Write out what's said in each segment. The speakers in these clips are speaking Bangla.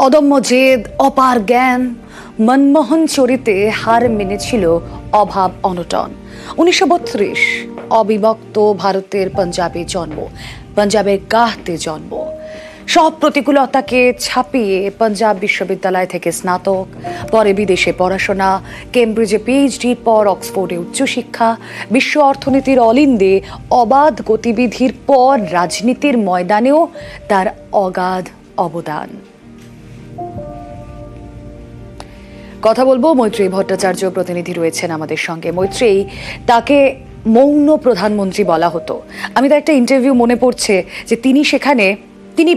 অদম্য জেদ, অপার জ্ঞান, মনমোহন চরিতে হার মেনেছিল অভাব অনটন। 1932 অবিভক্ত ভারতের পাঞ্জাবে জন্ম, পাঞ্জাবের গাহতে জন্ম। সব প্রতিকূলতাকে ছাপিয়ে পাঞ্জাব বিশ্ববিদ্যালয় থেকে স্নাতক, পরে বিদেশে পড়াশোনা, কেমব্রিজে পিএইচডির পর অক্সফোর্ডে উচ্চশিক্ষা, বিশ্ব অর্থনীতির অলিন্দে অবাধ গতিবিধির পর রাজনীতির ময়দানেও তার অগাধ অবদান। কথা বলবো মৈত্রেয়ী ভট্টাচার্য, প্রতিনিধি রয়েছেন আমাদের সঙ্গে। মৈত্রেয়ী, তাকে মৌন প্রধানমন্ত্রী বলা হতো। আমি তো একটা ইন্টারভিউ মনে পড়ছে যে তিনি সেখানে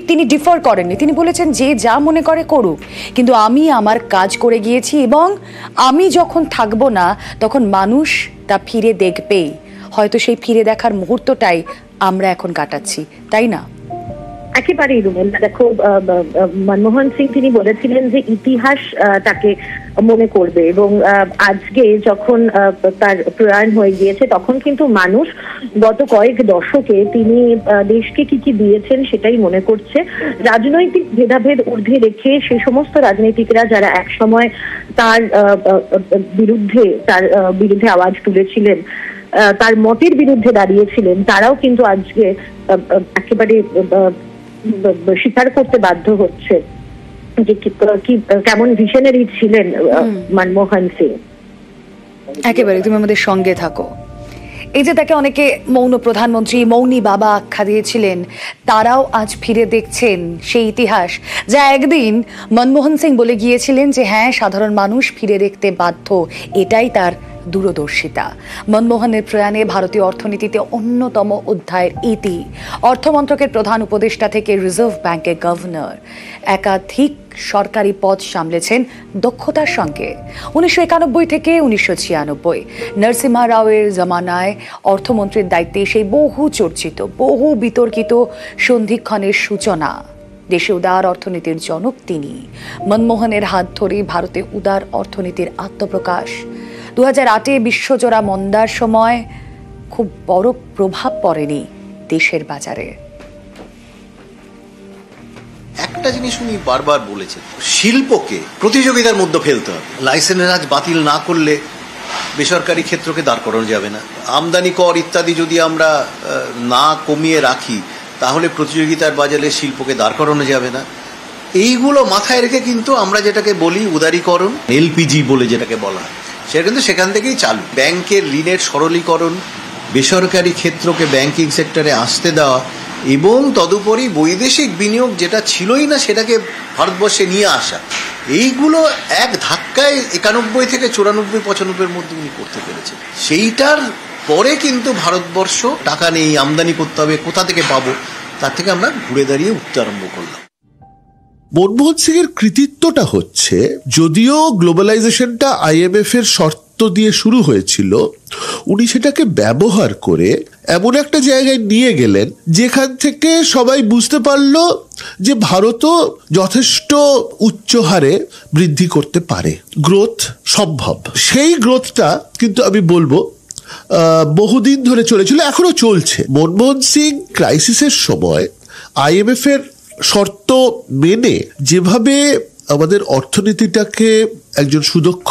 তিনি ডিফার করেননি। তিনি বলেছেন যে যা মনে করে করুক, কিন্তু আমি আমার কাজ করে গিয়েছি এবং আমি যখন থাকবো না তখন মানুষ তা ফিরে দেখবেই। হয়তো সেই ফিরে দেখার মুহূর্তটাই আমরা এখন কাটাচ্ছি, তাই না? একেবারেই রুমেল। দেখো, মনমোহন সিং তিনি বলেছিলেন যে ইতিহাস তাকে মনে করবে, এবং আজকে যখন তার প্রয়াণ হয়ে গিয়েছে তখন কিন্তু মানুষ গত কয়েক দশকে তিনি দেশকে কি কি দিয়েছেন সেটাই মনে করছে। রাজনৈতিক ভেদাভেদ ঊর্ধ্বে রেখে সে সমস্ত রাজনীতিকরা যারা একসময় তার বিরুদ্ধে আওয়াজ তুলেছিলেন, তার মতের বিরুদ্ধে দাঁড়িয়েছিলেন, তারাও কিন্তু আজকে একেবারে স্বীকার করতে বাধ্য হচ্ছে যে কেমন ভিশনারি ছিলেন মনমোহন সিং। একেবারে, তুমি আমাদের সঙ্গে থাকো। এই যে তাকে অনেকে মৌন প্রধানমন্ত্রী, মৌনী বাবা আখ্যা দিয়েছিলেন, তারাও আজ ফিরে দেখছেন সেই ইতিহাস যা একদিন মনমোহন সিং বলে গিয়েছিলেন যে হ্যাঁ, সাধারণ মানুষ ফিরে দেখতে বাধ্য। এটাই তার দূরদর্শিতা। মনমোহনের প্রয়াণে ভারতীয় অর্থনীতিতে অন্যতম অধ্যায়ের ইতি। অর্থমন্ত্রকের প্রধান উপদেষ্টা থেকে রিজার্ভ ব্যাংকের গভর্নর, একাধিক সরকারি পদ সামলেছেন দক্ষতার সঙ্গে। 1991 থেকে 1996 নরসিমহা রাওয়ের জমানায় অর্থমন্ত্রীর দায়িত্বে সেই বহু চর্চিত, বহু বিতর্কিত সন্ধিক্ষণের সূচনা। দেশে উদার অর্থনীতির জনক তিনি। মনমোহনের হাত ধরে ভারতে উদার অর্থনীতির আত্মপ্রকাশ। 2008 বিশ্বজোড়া মন্দার সময় খুব বড় প্রভাব পড়েনি দেশের বাজারে। একটা জিনিস উনি বারবার বলেছেন, শিল্পকে প্রতিযোগিতার মধ্যে ফেলতে হবে। লাইসেন্স আজ বাতিল না করলে বেসরকারি ক্ষেত্রকে দাঁড় করানো যাবে না। আমদানি কর ইত্যাদি যদি আমরা না কমিয়ে রাখি তাহলে প্রতিযোগিতার বাজারে শিল্পকে দাঁড় করানো যাবে না। এইগুলো মাথায় রেখে কিন্তু আমরা যেটাকে বলি উদারীকরণ, এলপিজি বলে যেটাকে বলা হয়, সেটা কিন্তু সেখান থেকেই চালু। ব্যাংকের ঋণের সরলীকরণ, বেসরকারি ক্ষেত্রকে ব্যাংকিং সেক্টরে আসতে দেওয়া, এবং তদুপরি বৈদেশিক বিনিয়োগ যেটা ছিলই না সেটাকে ভারতবর্ষে নিয়ে আসা, এইগুলো এক ধাক্কায় 91 থেকে 94-95 মধ্যে উনি করতে পেরেছেন। সেইটার পরে কিন্তু ভারতবর্ষ টাকা নেই, আমদানি করতে হবে, কোথা থেকে পাবো, তার থেকে আমরা ঘুরে দাঁড়িয়ে উঠতে আরম্ভ করলাম। মনমোহন সিং এর কৃতিত্বটা হচ্ছে, যদিও গ্লোবালাইজেশনটা IMF এর শর্ত দিয়ে শুরু হয়েছিল, উনি সেটাকে ব্যবহার করে এমন একটা জায়গায় নিয়ে গেলেন যেখান থেকে সবাই বুঝতে পারল যে ভারতও যথেষ্ট উচ্চ হারে বৃদ্ধি করতে পারে, গ্রোথ সম্ভব। সেই গ্রোথটা কিন্তু আমি বলবো বহুদিন ধরে চলেছিল, এখনো চলছে। মনমোহন সিং ক্রাইসিসের সময় IMF এর শর্ত মেনে যেভাবে আমাদের অর্থনীতিটাকে একজন সুদক্ষ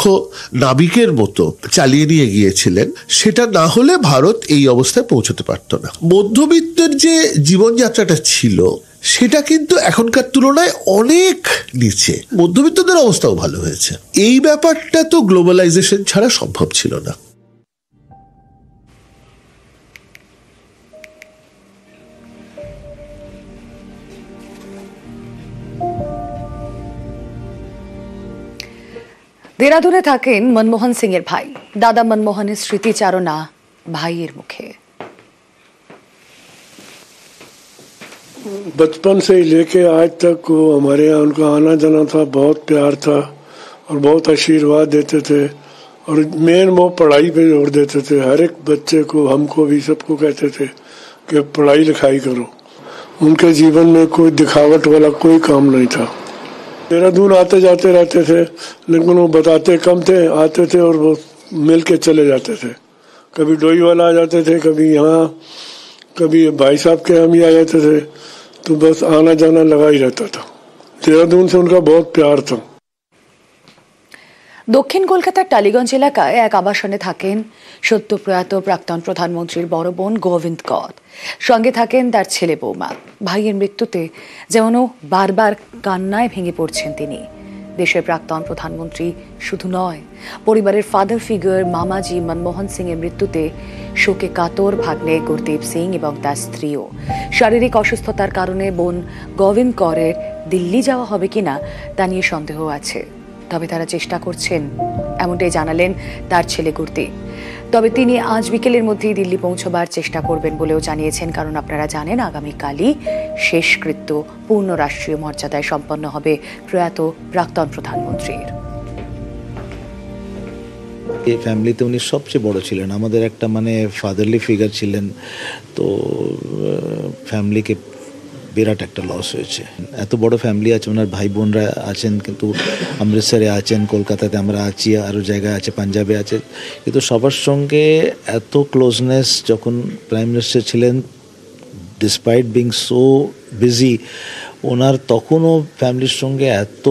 নাবিকের মতো চালিয়ে নিয়ে গিয়েছিলেন, সেটা না হলে ভারত এই অবস্থায় পৌঁছতে পারত না। মধ্যবিত্তের যে জীবনযাত্রাটা ছিল সেটা কিন্তু এখনকার তুলনায় অনেক নিচে। মধ্যবিত্তদের অবস্থাও ভালো হয়েছে। এই ব্যাপারটা তো গ্লোবালাইজেশন ছাড়া সম্ভব ছিল না। দেরাদুনে থাকেন মনমোহন সিং এর ভাই। দাদা মনমোহনের স্মৃতিচারণা ভাইয়ের মুখে। बचपन से ही लेके आज तक वो हमारे यहाँ उनका आना जाना था, बहुत प्यार था और बहुत आशीर्वाद देते थे, और मेन वो पढ़ाई पे जोर देते थे। हर एक बच्चे को, हमको भी, सबको कहते थे कि पढ़ाई लिखाई करो। उनके जीवन में कोई दिखावट वाला कोई काम नहीं था। देहरादून आते जाते रहते थे, लेकिन वो बताते कम थे, आते थे और वो मिल के चले जाते थे। कभी डोई वाला आ जाते थे, कभी यहाँ, कभी भाई साहब के हम ही आ जाते थे, तो बस आना जाना लगा ही रहता था। देहरादून से उनका बहुत प्यार था। দক্ষিণ কলকাতার টালিগঞ্জ এলাকায় এক আবাসনে থাকেন সদ্য প্রয়াত প্রাক্তন প্রধানমন্ত্রীর বড় বোন গোবিন্দ কর। সঙ্গে থাকেন তার ছেলে বৌমা। ভাইয়ের মৃত্যুতে যেমন বারবার কান্নায় ভেঙে পড়ছেন তিনি। দেশের প্রাক্তন প্রধানমন্ত্রী শুধু নয়, পরিবারের ফাদার ফিগার মামাজি মনমোহন সিং এর মৃত্যুতে শোকে কাতর ভাগ্নে গুরদীপ সিং এবং তার স্ত্রীও। শারীরিক অসুস্থতার কারণে বোন গোবিন্দ করের দিল্লি যাওয়া হবে কিনা তা নিয়ে সন্দেহ আছে, তবে তারা চেষ্টা করছেন, এমনটাই জানালেন তার ছেলে গুরদীপ। তবে তিনি আজ বিকেলের মধ্যেই দিল্লি পৌঁছবার চেষ্টা করবেন বলেও জানিয়েছেন, কারণ আপনারা জানেন আগামীকালই শেষকৃত্য পূর্ণ রাষ্ট্রীয় মর্যাদায় সম্পন্ন হবে প্রয়াত প্রাক্তন প্রধানমন্ত্রীর। এই ফ্যামিলিতে উনি সবচেয়ে বড় ছিলেন, আমাদের একটা মানে ফাদারলি ফিগার ছিলেন। তো ফ্যামিলিকে বিরাট একটা লস হয়েছে। এত বড় ফ্যামিলি আছে, ওনার ভাই বোনরা আছেন, কিন্তু অমৃতসরে আছেন, কলকাতাতে আমরা আছি, আরও জায়গায় আছে, পাঞ্জাবে আছে, কিন্তু সবার সঙ্গে এত ক্লোজনেস যখন প্রাইম মিনিস্টার ছিলেন, ডিসপাইট বিং সো বিজি, ওনার তখনও ফ্যামিলির সঙ্গে এত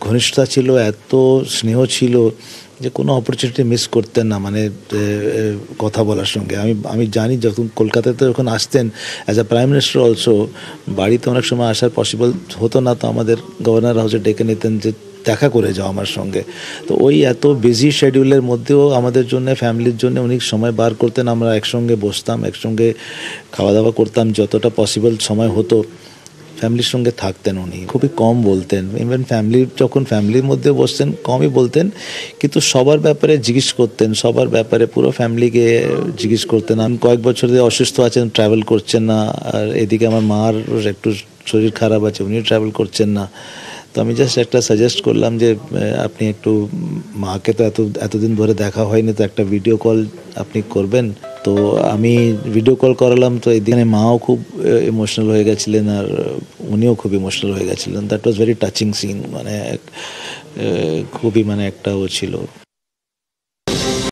ঘনিষ্ঠতা ছিল, এত স্নেহ ছিল যে কোনো অপরচুনিটি মিস করতেন না, মানে কথা বলার সঙ্গে। আমি জানি যখন কলকাতাতে যখন আসতেন as a prime minister also, বাড়িতে অনেক সময় আসার পসিবল হতো না, তো আমাদের গভর্নর হাউসে ডেকে নিতেন যে দেখা করে যাও আমার সঙ্গে। তো ওই এত বিজি শিডিউলের মধ্যেও আমাদের জন্য, ফ্যামিলির জন্য অনেক সময় বার করতেন। আমরা একসঙ্গে বসতাম, একসঙ্গে খাওয়া দাওয়া করতাম, যতটা পসিবল সময় হতো ফ্যামিলির সঙ্গে থাকতেন। উনি খুবই কম বলতেন, ইভেন যখন ফ্যামিলির মধ্যে বসতেন কমই বলতেন, কিন্তু সবার ব্যাপারে জিজ্ঞেস করতেন, সবার ব্যাপারে পুরো ফ্যামিলিকে জিজ্ঞেস করতেন। আমি কয়েক বছর ধরে অসুস্থ আছেন, ট্রাভেল করছেন না, আর এদিকে আমার মার একটু শরীর খারাপ আছে, উনিও ট্রাভেল করছেন না। তো আমি জাস্ট একটা সাজেস্ট করলাম যে আপনি একটু মাকে তো এতদিন ধরে দেখা হয়নি, তো একটা ভিডিও কল আপনি করবেন। তো আমি ভিডিও কল করালাম, তো এদিকে মাও খুব ইমোশনাল হয়ে গেছিলেন আর উনিও খুব ইমোশনাল হয়ে গেছিলেন। That was very touching scene, মানে খুবই মানে একটা ও ছিল।